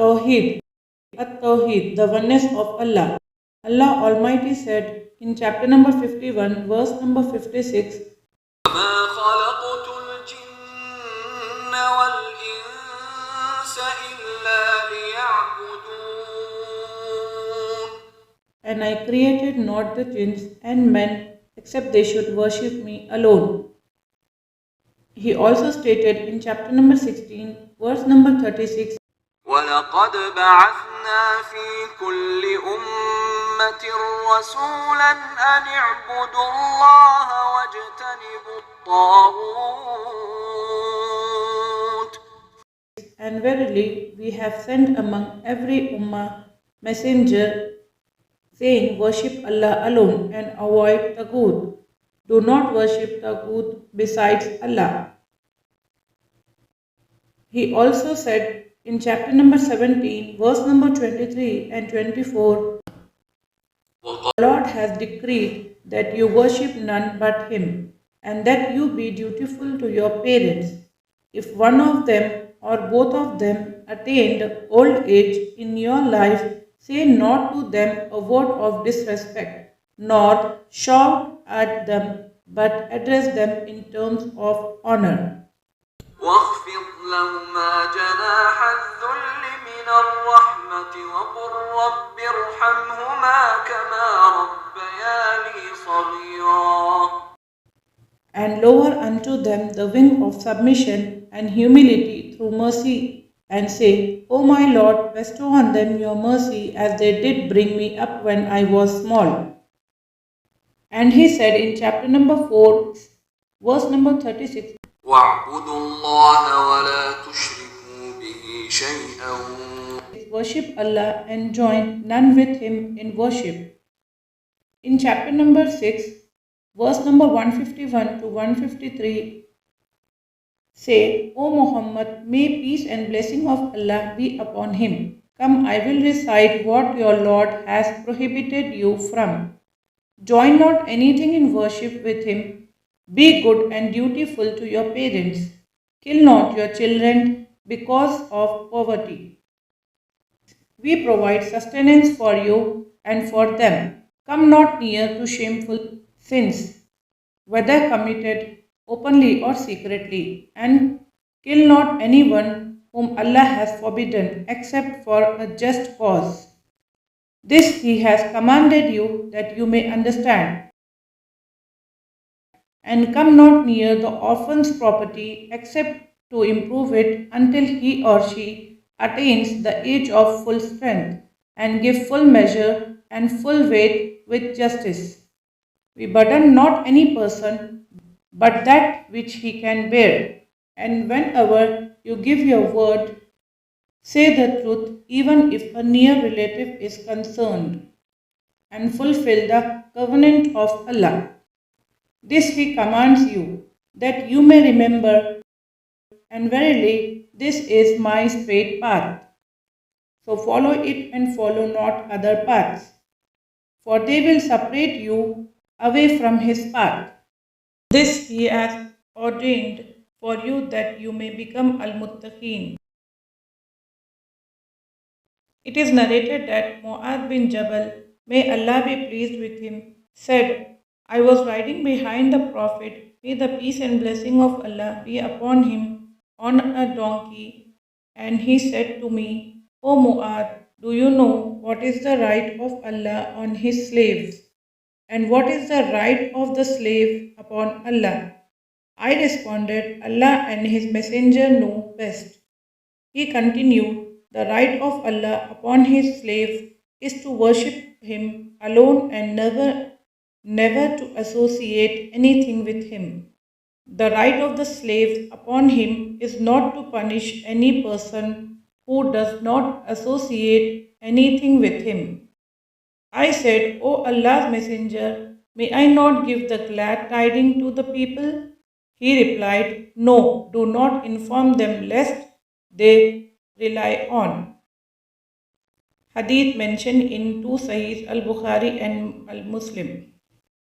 Tauhid, At-Tauhid, the oneness of Allah. Allah Almighty said in chapter number 51, verse number 56, ما خلقت الجن والإنس إلا ليعبدون. and I created not the jinns and men except they should worship me alone. He also stated in chapter number 16, verse number 36, ولقد بعثنا في كل أمة رسولا أن اعبدوا الله واجتنبوا الطاغوت. and verily we have sent among every ummah messenger saying, worship Allah alone and avoid Taghut. Do not worship Taghut besides Allah. He also said in chapter number 17, verse number 23 and 24, the Lord has decreed that you worship none but Him, and that you be dutiful to your parents. If one of them or both of them attained old age in your life, say not to them a word of disrespect, nor shout at them, but address them in terms of honor. واخفض لهما جناح الذل من الرحمة وقل رب ارحمهما كما ربياني صغيرا. And lower unto them the wing of submission and humility through mercy, and say, O my Lord, bestow on them your mercy as they did bring me up when I was small. And he said in chapter number 4, verse number 36, واعبدوا الله ولا تشركوا به شيئا. worship Allah and join none with Him in worship. In chapter number 6, verse number 151 to 153, say, O Muhammad, may peace and blessing of Allah be upon him. Come, I will recite what your Lord has prohibited you from. Join not anything in worship with him. Be good and dutiful to your parents. Kill not your children because of poverty. We provide sustenance for you and for them. Come not near to shameful sins, whether committed openly or secretly, and kill not anyone whom Allah has forbidden except for a just cause. This He has commanded you that you may understand. And come not near the orphan's property except to improve it until he or she attains the age of full strength, and give full measure and full weight with justice. We burden not any person but that which he can bear. And whenever you give your word, say the truth even if a near relative is concerned, and fulfill the covenant of Allah. This He commands you, that you may remember, and verily this is my straight path. So follow it and follow not other paths, for they will separate you away from His path. This He has ordained for you that you may become al-muttaqeen. It is narrated that Mu'adh bin Jabal, may Allah be pleased with him, said, I was riding behind the Prophet, may the peace and blessing of Allah be upon him, on a donkey, and he said to me, O Mu'adh, do you know what is the right of Allah on His slaves, and what is the right of the slave upon Allah? I responded, Allah and His Messenger know best. He continued, the right of Allah upon His slave is to worship Him alone and never to associate anything with Him. The right of the slave upon him is not to punish any person who does not associate anything with him. I said, O Allah's Messenger, may I not give the glad tidings to the people? He replied, no, do not inform them lest they rely on. Hadith mentioned in two Sahih al-Bukhari and al-Muslim.